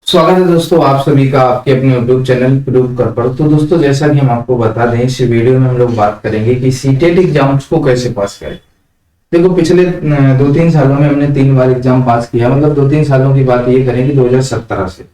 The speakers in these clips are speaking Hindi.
स्वागत है दोस्तों आप सभी का आपके अपने यूट्यूब चैनल प्रूव कर पर। तो दोस्तों जैसा कि हम आपको बता दें, इस वीडियो में हम लोग बात करेंगे कि सीटेट एग्जाम्स को कैसे पास करें। देखो पिछले 2-3 सालों में हमने 3 बार एग्जाम पास किया। मतलब 2-3 सालों की बात ये करें कि 2017 से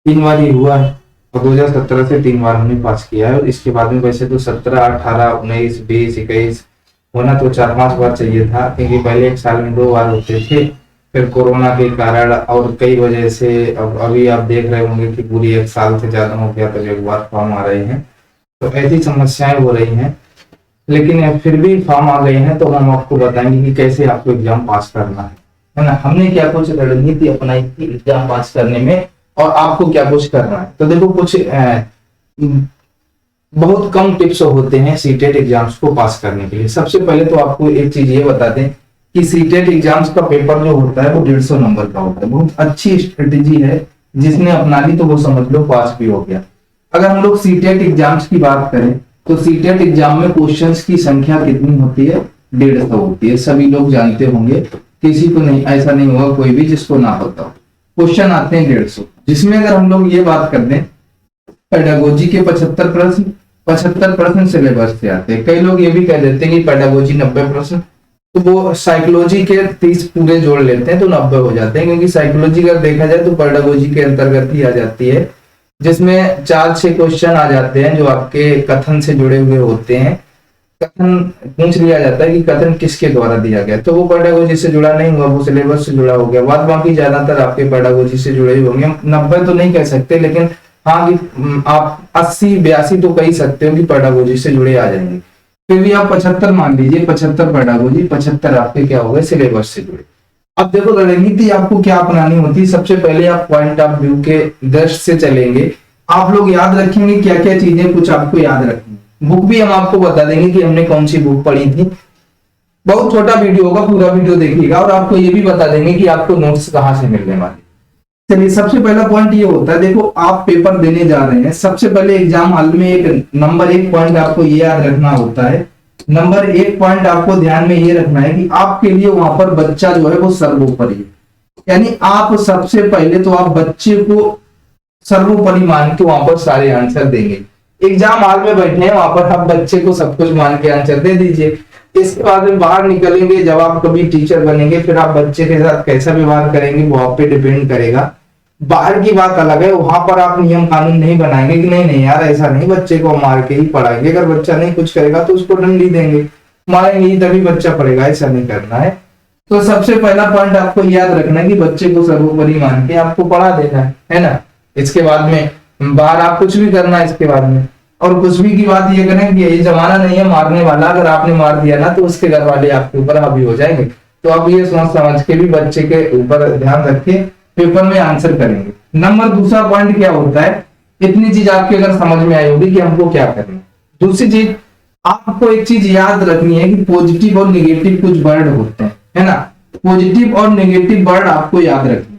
3 बार ही हुआ है और 2017 से 3 बार हमने पास किया है। और इसके बाद में वैसे तो 17, 18, 19, 20, 21 होना तो 4-5 बार चाहिए था, क्योंकि पहले एक साल में 2 बार होते थे। फिर कोरोना के कारण और कई वजह से अब अभी आप देख रहे होंगे कि पूरी 1 साल से ज्यादा हो गया, तब एक बार फॉर्म आ रहे हैं। तो ऐसी समस्याएं हो रही हैं, लेकिन फिर भी फॉर्म आ गए हैं तो हम आपको बताएंगे कि कैसे आपको एग्जाम पास करना है ना। हमने क्या कुछ रणनीति अपनाई थी एग्जाम पास करने में और आपको क्या कुछ करना है। तो देखो कुछ बहुत कम टिप्स होते हैं सीटेट एग्जाम्स को पास करने के लिए। सबसे पहले तो आपको एक चीज ये बता दें कि सीटेट एग्जाम्स का पेपर जो होता है वो 150 नंबर का होता है। बहुत अच्छी स्ट्रेटेजी है, जिसने अपना ली तो वो समझ लो पास भी हो गया। अगर हम लोग सीटेट एग्जाम्स की बात करें तो सीटेट एग्जाम में क्वेश्चंस की संख्या कितनी होती है? 150 होती है। सभी लोग जानते होंगे, किसी को नहीं ऐसा नहीं होगा कोई भी जिसको ना पता हो। क्वेश्चन आते हैं 150, जिसमें अगर हम लोग ये बात कर दें पेडागोजी के 75 प्रश्न सिलेबस से आते हैं। कई लोग ये भी कह देते हैं कि पेडागोजी 90 प्रश्न, तो वो साइकोलॉजी के 30 पूरे जोड़ लेते हैं तो 90 हो जाते हैं। क्योंकि साइकोलॉजी अगर देखा जाए तो पेडागोजी के अंतर्गत ही आ जाती है, जिसमें 4-6 क्वेश्चन आ जाते हैं जो आपके कथन से जुड़े हुए होते हैं। कथन पूछ लिया जाता है कि कथन किसके द्वारा दिया गया, तो वो पेडागोजी से जुड़ा नहीं हुआ, वो सिलेबस से जुड़ा हो गया। बाद बाकी ज्यादातर आपके पेडागोजी से जुड़े ही होंगे। 90 तो नहीं कह सकते, लेकिन हाँ कि आप 80-82 तो कह सकते हो कि पेडागोजी से जुड़े आ जाएंगे। फिर भी आप 75 मान लीजिए, 75 पेडागोजी, 75 आपके क्या हो गए सिलेबस से जुड़े। अब देखो रणनीति आपको क्या अपनानी होती है। सबसे पहले आप पॉइंट ऑफ व्यू के दृष्टि से चलेंगे। आप लोग याद रखेंगे क्या क्या चीजें कुछ आपको याद रखनी। बुक भी हम आपको बता देंगे कि हमने कौन सी बुक पढ़ी थी। बहुत छोटा वीडियो होगा, पूरा वीडियो देखिएगा। और आपको ये भी बता देंगे कि आपको नोट्स कहाँ से मिलने वाले। चलिए सबसे पहला पॉइंट ये होता है, देखो आप पेपर देने जा रहे हैं। सबसे पहले एग्जाम हॉल में एक नंबर 1 पॉइंट आपको ये याद रखना होता है। नंबर 1 पॉइंट आपको ध्यान में ये रखना है कि आपके लिए वहां पर बच्चा जो है वो सर्वोपरि है। यानी आप सबसे पहले तो आप बच्चे को सर्वोपरि मान के वहां पर सारे आंसर देंगे। एग्जाम हॉल में बैठे हैं, वहां पर आप बच्चे को सब कुछ मान के आंसर दे दीजिए। इसके बाद में बाहर निकलेंगे, जब आप कभी टीचर बनेंगे, फिर आप बच्चे के साथ कैसा व्यवहार करेंगे वो आप पे डिपेंड करेगा। बाहर की बात अलग है, वहां पर आप नियम कानून नहीं बनाएंगे कि नहीं नहीं यार ऐसा नहीं, बच्चे को मार के ही पढ़ाएंगे। अगर बच्चा नहीं कुछ करेगा तो उसको डंडी देंगे, मारेंगे ही तभी बच्चा पढ़ेगा, ऐसा नहीं करना है। तो सबसे पहला पॉइंट आपको याद रखना है कि बच्चे को सर्वोपरि मान के आपको पढ़ा देना है ना। इसके बाद में बाहर आप कुछ भी करना है इसके बाद में। और कुछ भी की बात ये करें कि ये जमाना नहीं है मारने वाला, अगर आपने मार दिया ना तो उसके घर वाले आपके ऊपर हावी हो जाएंगे। तो आप ये सोच समझ के भी बच्चे के ऊपर ध्यान रख के पेपर में आंसर करेंगे। नंबर दूसरा पॉइंट क्या होता है, इतनी चीज आपके अगर समझ में आई होगी कि हमको क्या करना है। दूसरी चीज आपको एक चीज याद रखनी है कि पॉजिटिव और नेगेटिव कुछ वर्ड होते हैं, है ना। पॉजिटिव और नेगेटिव वर्ड आपको याद रखना।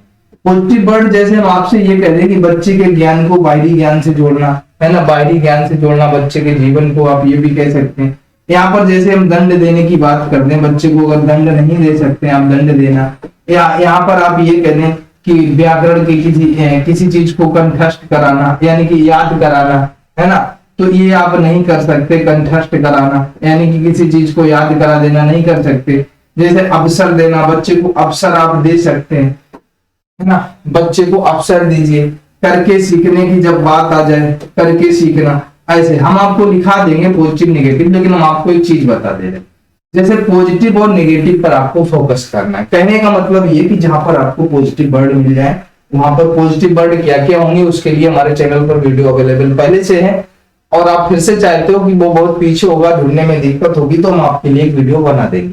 पॉजिटिव वर्ड जैसे हम आपसे ये कह दें कि बच्चे के ज्ञान को बाहरी ज्ञान से जोड़ना, है ना, बाहरी ज्ञान से जोड़ना बच्चे के जीवन को, आप ये भी कह सकते हैं। यहाँ पर जैसे हम दंड देने की बात करते हैं, बच्चे को अगर दंड नहीं दे सकते आप दंड देना, या यहाँ पर आप ये कह दें कि व्याकरण की किसी चीज को कंठस्थ कराना यानी कि याद कराना, है ना, तो ये आप नहीं कर सकते। कंठस्थ कराना यानी कि किसी चीज को याद करा देना नहीं कर सकते। जैसे अवसर देना, बच्चे को अवसर आप दे सकते हैं, है ना, बच्चे को अवसर दीजिए। करके सीखने की जब बात आ जाए, करके सीखना, ऐसे हम आपको लिखा देंगे पॉजिटिव नेगेटिव। लेकिन हम आपको एक चीज बता दे रहे हैं, जैसे पॉजिटिव और नेगेटिव पर आपको फोकस करना है। कहने का मतलब ये कि जहां पर आपको पॉजिटिव वर्ड मिल जाए, वहां पर पॉजिटिव वर्ड क्या क्या होंगे उसके लिए हमारे चैनल पर वीडियो अवेलेबल पहले से है। और आप फिर से चाहते हो कि वो बहुत पीछे होगा, ढूंढने में दिक्कत होगी, तो हम आपके लिए एक वीडियो बना देंगे।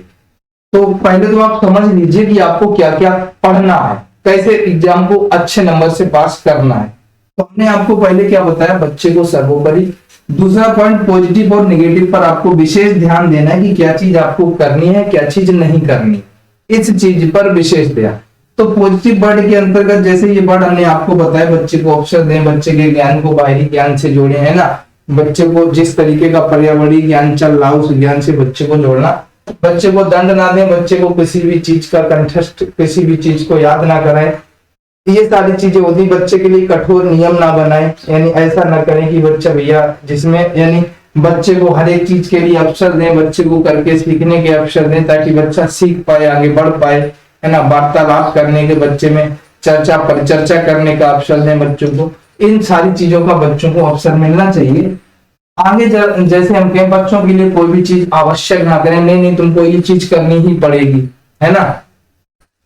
तो पहले तो आप समझ लीजिए कि आपको क्या क्या पढ़ना है, कैसे एग्जाम को अच्छे नंबर से पास करना है। तो हमने आपको पहले क्या बताया, बच्चे को सर्वोपरि। दूसरा पॉइंट पॉजिटिव और नेगेटिव पर आपको विशेष ध्यान देना है कि क्या चीज आपको करनी है, क्या चीज नहीं करनी, इस चीज पर विशेष ध्यान। तो पॉजिटिव वर्ड के अंतर्गत जैसे ये वर्ड हमने आपको बताया, बच्चे को अवसर दें, बच्चे के ज्ञान को बाहरी ज्ञान से जोड़े, है ना, बच्चे को जिस तरीके का पर्यावरणीय ज्ञान चल रहा उस ज्ञान से बच्चे को जोड़ना। बच्चे को दंड ना दें, बच्चे को किसी भी चीज का कंठस्थ, किसी भी चीज को याद ना कराएं, ये सारी चीजें होती, बच्चे के लिए कठोर नियम ना बनाए, यानी ऐसा ना करें कि बच्चा भैया जिसमें यानी बच्चे को हर एक चीज के लिए अवसर दें, बच्चे को करके सीखने के अवसर दें ताकि बच्चा सीख पाए, आगे बढ़ पाए, है ना। वार्तालाप करने के बच्चे में चर्चा परिचर्चा करने का अवसर दें बच्चों को। इन सारी चीजों का बच्चों को अवसर मिलना चाहिए। आगे जैसे हम कहें बच्चों के लिए कोई भी चीज आवश्यक ना करें, नहीं नहीं तुमको ये चीज करनी ही पड़ेगी, है ना,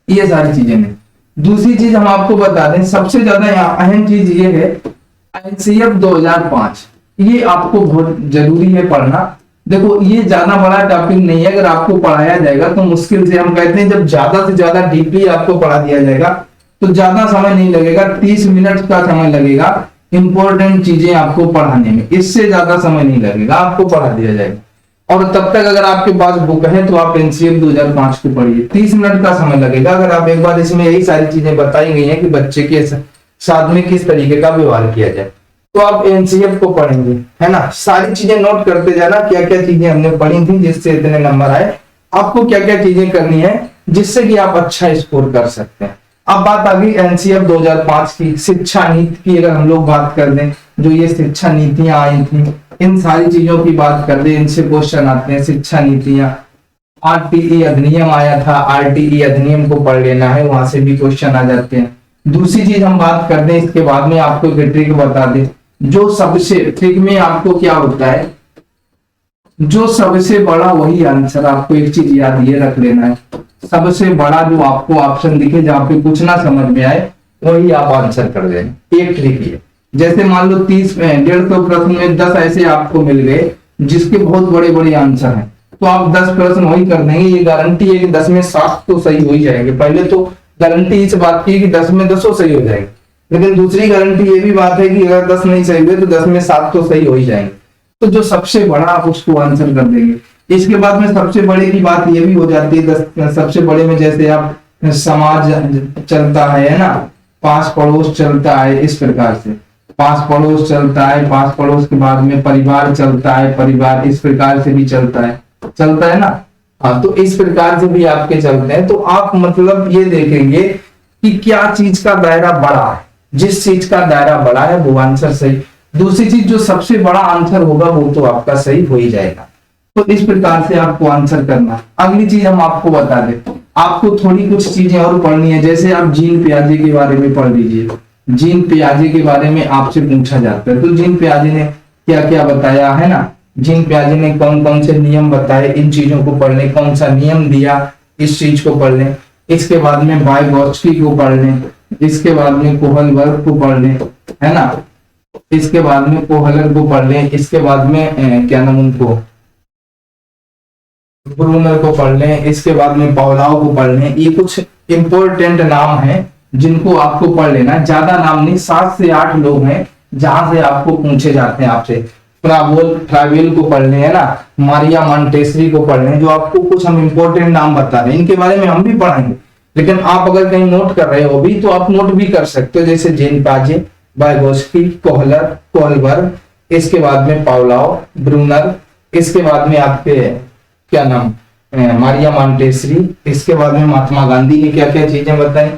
ये सारी चीजें नहीं। दूसरी चीज हम आपको बता दें, सबसे ज्यादा यहाँ अहम चीज ये है एनसीएफ 2005, ये आपको बहुत जरूरी है पढ़ना। देखो ये ज्यादा बड़ा टॉपिक नहीं है, अगर आपको पढ़ाया जाएगा तो मुश्किल से हम कहते हैं जब ज्यादा से ज्यादा डीपली आपको पढ़ा दिया जाएगा तो ज्यादा समय नहीं लगेगा, 30 मिनट का समय लगेगा इंपॉर्टेंट चीजें आपको पढ़ाने में, इससे ज्यादा समय नहीं लगेगा, आपको पढ़ा दिया जाएगा। और तब तक अगर आपके पास बुक है तो आप एनसीएफ 2005 को पढ़िए, 30 मिनट का समय लगेगा अगर आप एक बार इसमें यही सारी चीजें बताई गई हैं कि बच्चे के साथ में किस तरीके का व्यवहार किया जाए, तो आप एनसीएफ को पढ़ेंगे, है ना। सारी चीजें नोट करते जाना, क्या क्या चीजें हमने पढ़ी थी जिससे इतने नंबर आए, आपको क्या क्या चीजें करनी है जिससे कि आप अच्छा स्कोर कर सकते हैं। अब बात आ गई एनसीएफ 2005 की, शिक्षा नीति की अगर हम लोग बात कर दें, जो ये शिक्षा नीतियां आई थी इन सारी चीजों की बात कर दें, इनसे क्वेश्चन आते हैं। शिक्षा नीतियां, आरटीई अधिनियम आया था, आरटीई अधिनियम को पढ़ लेना है, वहां से भी क्वेश्चन आ जाते हैं। दूसरी चीज हम बात कर दें इसके बाद में आपको एक ट्रिक बता दें, जो सबसे ट्रिक में आपको क्या होता है, जो सबसे बड़ा वही आंसर, आपको एक चीज याद ये रख लेना है, सबसे बड़ा जो आपको ऑप्शन दिखे जहां पे कुछ ना समझ में आए वही आप आंसर कर देना। एक ट्रिक ये, जैसे मान लो 150 प्रश्न में 10 ऐसे आपको मिल गए जिसके बहुत बड़े बड़े आंसर हैं, तो आप 10 प्रश्न वही कर देंगे, ये गारंटी है कि 10 में 7 तो सही हो ही जाएंगे। पहले तो गारंटी इस बात की कि 10 में 10 सही हो जाएंगे, लेकिन दूसरी गारंटी ये भी बात है कि अगर 10 नहीं सही हुए तो 10 में 7 तो सही हो ही जाएंगे। तो जो सबसे बड़ा आप उसको आंसर कर देंगे। इसके बाद में सबसे बड़े की बात ये भी हो जाती है, सबसे बड़े में जैसे आप समाज चलता है ना, पास पड़ोस चलता है, इस प्रकार से पास पड़ोस चलता है, पास पड़ोस के बाद में परिवार चलता है, परिवार इस प्रकार से भी चलता है ना। हाँ, तो इस प्रकार से भी आपके चलते हैं। तो आप मतलब ये देखेंगे कि क्या चीज का दायरा बड़ा है, जिस चीज का दायरा बड़ा है वो आंसर सही। दूसरी चीज जो सबसे बड़ा आंसर होगा वो तो आपका सही हो ही जाएगा। तो इस प्रकार से आपको आंसर करना। अगली चीज हम आपको बता दें, आपको थोड़ी कुछ चीजें और पढ़नी है, जैसे आप जीन पियाजे के बारे में पढ़ लीजिए। जीन पियाजे के बारे में आपसे पूछा जाता है तो जीन पियाजे ने क्या क्या बताया, है ना, जीन पियाजे ने कौन कौन से नियम बताए, इन चीजों को पढ़ लें, कौन सा नियम दिया इस चीज को पढ़ लें। इसके बाद में वाइगोत्स्की को पढ़ लें, इसके बाद में कोहलबर्ग को पढ़ लें, है ना, इसके बाद में कोहलर को पढ़ लें, इसके बाद में क्या नाम उनको ब्रूनर को पढ़ लें, इसके बाद में पावलोव को पढ़ लें। ये कुछ इंपॉर्टेंट नाम हैं जिनको आपको पढ़ लेना, ज्यादा नाम नहीं, 7 से 8 लोग हैं जहां से आपको पूछे जाते हैं आपसे। फ्रावेल को पढ़ लें, है ना, मारिया मॉन्टेसरी को पढ़ लें, जो आपको कुछ हम इंपॉर्टेंट नाम बता रहे हैं, इनके बारे में हम भी पढ़ेंगे। लेकिन आप अगर कहीं नोट कर रहे हो भी तो आप नोट भी कर सकते हो, जैसे जीन पियाजे, वाइगोत्स्की, कोहलर, कोहलबर्ग, इसके बाद में पावलोव, ब्रूनर, इसके बाद में आपके क्या नाम मारिया मॉन्टेसरी, इसके बाद में महात्मा गांधी ने क्या क्या चीजें बताई,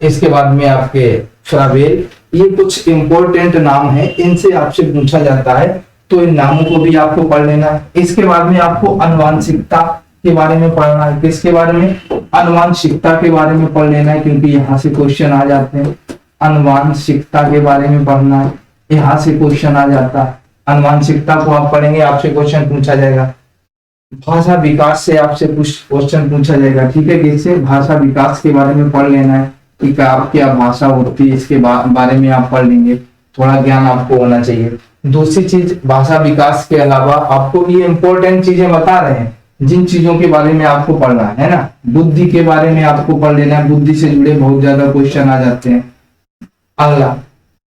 इसके बाद में आपके फ्रावेल। ये कुछ इंपॉर्टेंट नाम है, इनसे आपसे पूछा जाता है तो इन नामों को भी आपको पढ़ लेना है। इसके बाद में आपको आनुवांशिकता के बारे में पढ़ना है। किसके बारे में? आनुवांशिकता के बारे में पढ़ लेना है, क्योंकि यहाँ से क्वेश्चन आ जाते हैं। आनुवांशिकता के बारे में पढ़ना है, यहाँ से क्वेश्चन आ जाता है। आनुवांशिकता को आप पढ़ेंगे, आपसे क्वेश्चन पूछा जाएगा। भाषा विकास से आपसे कुछ क्वेश्चन पूछा जाएगा, ठीक है। इससे भाषा विकास के बारे में पढ़ लेना है कि क्या भाषा होती है, इसके बारे में आप पढ़ लेंगे, थोड़ा ज्ञान आपको होना चाहिए। दूसरी चीज, भाषा विकास के अलावा आपको ये इंपॉर्टेंट चीजें बता रहे हैं जिन चीजों के बारे में आपको पढ़ना है ना। बुद्धि के बारे में आपको पढ़ लेना है, बुद्धि से जुड़े बहुत ज्यादा क्वेश्चन आ जाते हैं। अगला,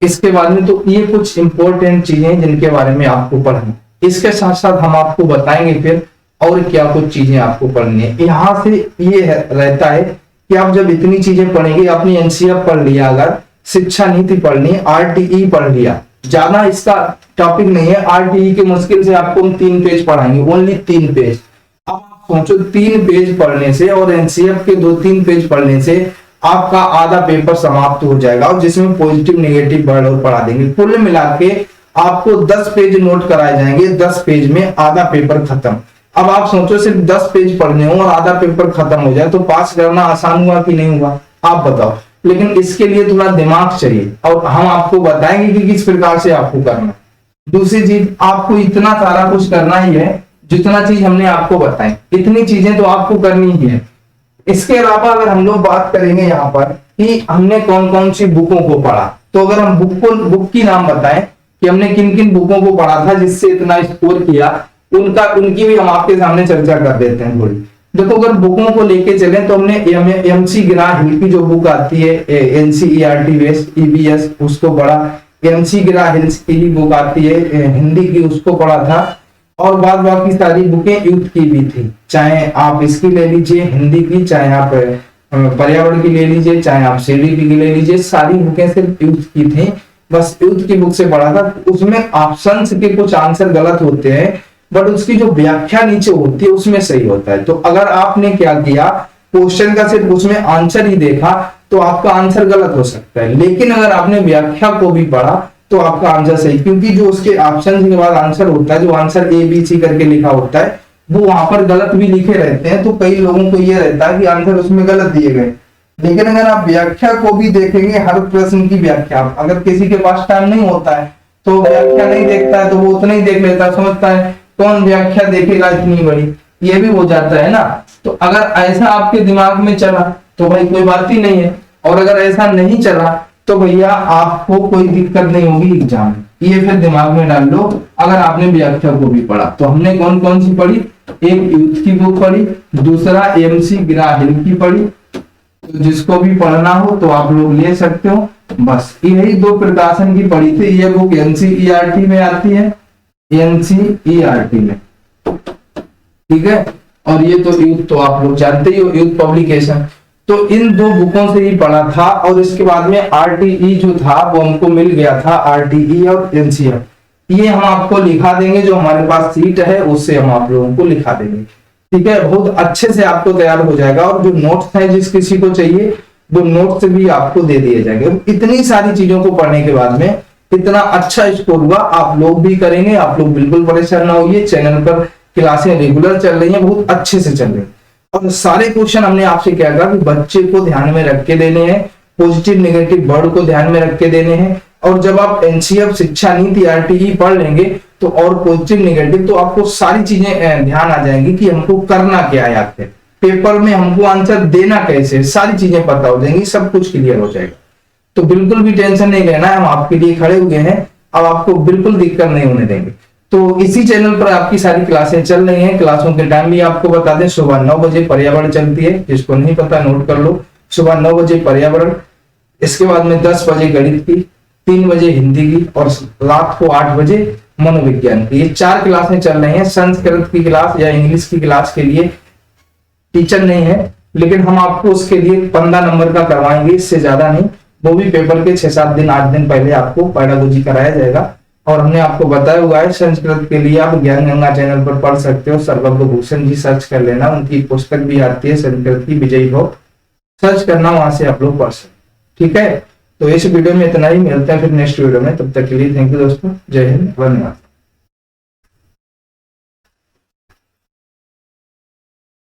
इसके बाद में तो ये कुछ इंपॉर्टेंट चीजें जिनके बारे में आपको पढ़ना। इसके साथ साथ हम आपको बताएंगे फिर और क्या कुछ चीजें आपको पढ़नी है। यहाँ से ये रहता है कि आप जब इतनी चीजें पढ़ेंगे, आपने एनसीएफ पढ़ लिया, अगर शिक्षा नीति पढ़ ली, आरटीई पढ़ लिया, ज्यादा इसका टॉपिक नहीं है। आरटीई के मुश्किल से आपको हम 3 पेज पढ़ाएंगे, ओनली 3 पेज। अब आप सोचो 3 पेज पढ़ने से और एनसीएफ के 2-3 पेज पढ़ने से आपका आधा पेपर समाप्त हो जाएगा, और जिसमें पॉजिटिव नेगेटिव वर्ड और पढ़ा देंगे। कुल मिला के आपको 10 पेज नोट कराए जाएंगे, 10 पेज में आधा पेपर खत्म। अब आप सोचो सिर्फ 10 पेज पढ़ने हो और आधा पेपर खत्म हो जाए तो पास करना आसान हुआ कि नहीं हुआ, आप बताओ। लेकिन इसके लिए थोड़ा दिमाग चाहिए, और हम आपको बताएंगे कि किस प्रकार से आपको करना है। दूसरी चीज, आपको इतना सारा कुछ करना ही है, जितना चीज हमने आपको बताई इतनी चीजें तो आपको करनी ही है। इसके अलावा अगर हम लोग बात करेंगे यहाँ पर कि हमने कौन कौन सी बुकों को पढ़ा, तो अगर हम बुक की नाम बताएं कि हमने किन किन बुकों को पढ़ा था जिससे इतना स्कोर किया, उनकी भी हम आपके सामने चर्चा कर देते हैं थोड़ी। देखो, अगर बुकों को लेके चले तो हमने MC ग्रा-हिल की जो बुक आती है NCERT बेस्ड EVS उसको पढ़ा, MC ग्रा-हिल की ही बुक आती है हिंदी की, उसको पढ़ा था। और बाद बाकी सारी बुकें यूथ की भी थी, चाहे आप इसकी ले लीजिए हिंदी की, चाहे आप पर्यावरण की ले लीजिए, चाहे आप CDP की ले लीजिए, सारी बुकें सिर्फ यूथ की थी। बस यूथ की बुक से पढ़ा था। उसमें ऑप्शंस के कुछ आंसर गलत होते हैं, बट उसकी जो व्याख्या नीचे होती है उसमें सही होता है। तो अगर आपने क्या किया, क्वेश्चन का सिर्फ उसमें आंसर ही देखा तो आपका आंसर गलत हो सकता है, लेकिन अगर आपने व्याख्या को भी पढ़ा तो आपका आंसर सही, क्योंकि जो उसके ऑप्शन के बाद आंसर होता है, जो आंसर ABC करके लिखा होता है, वो वहां पर गलत भी लिखे रहते हैं। तो कई लोगों को ये रहता है कि आंसर उसमें गलत दिए गए, लेकिन अगर आप व्याख्या को भी देखेंगे, हर प्रश्न की व्याख्या, अगर किसी के पास टाइम नहीं होता है तो व्याख्या नहीं देखता है, तो वो उतना ही देख लेता है, समझता है कौन व्याख्या देखेगा इतनी बड़ी, ये भी हो जाता है ना। तो अगर ऐसा आपके दिमाग में चला तो भाई कोई बात ही नहीं है, और अगर ऐसा नहीं चला तो भैया आपको कोई दिक्कत नहीं होगी एग्जाम में, ये फिर दिमाग में डाल लो। अगर आपने व्याख्या को भी पढ़ा तो हमने कौन कौन सी पढ़ी, एक यूथ की बुक पढ़ी, दूसरा MC ग्रा-हिल की पढ़ी। तो जिसको भी पढ़ना हो तो आप लोग ले सकते हो। बस यही 2 प्रकाशन की पढ़ी थी। ये बुक NCERT में आती है, NCERT में, ठीक है। और ये तो यूथ तो आप लोग जानते ही हो, यूथ पब्लिकेशन। तो इन 2 बुकों से ही पढ़ा था, और इसके बाद में RTE जो था वो हमको मिल गया था, RTE और NCR, ये हम आपको लिखा देंगे, जो हमारे पास सीट है उससे हम आप लोगों को लिखा देंगे, ठीक है। बहुत अच्छे से आपको तैयार हो जाएगा, और जो नोट्स है जिस किसी को चाहिए वो नोट्स भी आपको दे दिए जाएंगे। इतनी सारी चीजों को पढ़ने के बाद में इतना अच्छा स्कोर हुआ, आप लोग भी करेंगे। आप लोग बिल्कुल परेशान ना होइए, चैनल पर क्लासें रेगुलर चल रही हैं, बहुत अच्छे से चल रही है। और सारे क्वेश्चन हमने आपसे क्या कहा कि बच्चे को ध्यान में रख के देने हैं, पॉजिटिव नेगेटिव वर्ड को ध्यान में रख के देने हैं। और जब आप NCF शिक्षा नीति RTE पढ़ लेंगे तो और पॉजिटिव नेगेटिव तो आपको सारी चीजें ध्यान आ जाएंगी कि हमको करना क्या है, आखिर पेपर में हमको आंसर देना कैसे, सारी चीजें पता हो जाएंगी, सब कुछ क्लियर हो जाएगा। तो बिल्कुल भी टेंशन नहीं लेना है, हम आपके लिए खड़े हुए हैं, अब आपको बिल्कुल दिक्कत नहीं होने देंगे। तो इसी चैनल पर आपकी सारी क्लासें चल रही हैं। क्लासों के टाइम भी आपको बता दें, सुबह 9 बजे पर्यावरण चलती है, जिसको नहीं पता नोट कर लो, सुबह 9 बजे पर्यावरण, इसके बाद में 10 बजे गणित की, 3 बजे हिंदी की, और रात को 8 बजे मनोविज्ञान की। ये 4 क्लासें चल रही हैं। संस्कृत की क्लास या इंग्लिश की क्लास के लिए टीचर नहीं है, लेकिन हम आपको उसके लिए 15 नंबर का करवाएंगे, इससे ज्यादा नहीं। वो भी पेपर के 6-7 दिन 8 दिन पहले आपको पैडागोजी कराया जाएगा। और हमने आपको बताया हुआ है, संस्कृत के लिए आप ज्ञान गंगा चैनल पर पढ़ सकते हो, सर्वज्ञ भूषण जी सर्च कर लेना, उनकी पुस्तक भी आती है संस्कृत की, विजयी हो, सर्च करना, वहां से आप लोग पढ़ सकते, ठीक है। तो इस वीडियो में इतना ही, मिलते हैं फिर नेक्स्ट वीडियो में, तब तक के लिए थैंक यू दोस्तों, जय हिंद, धन्यवाद।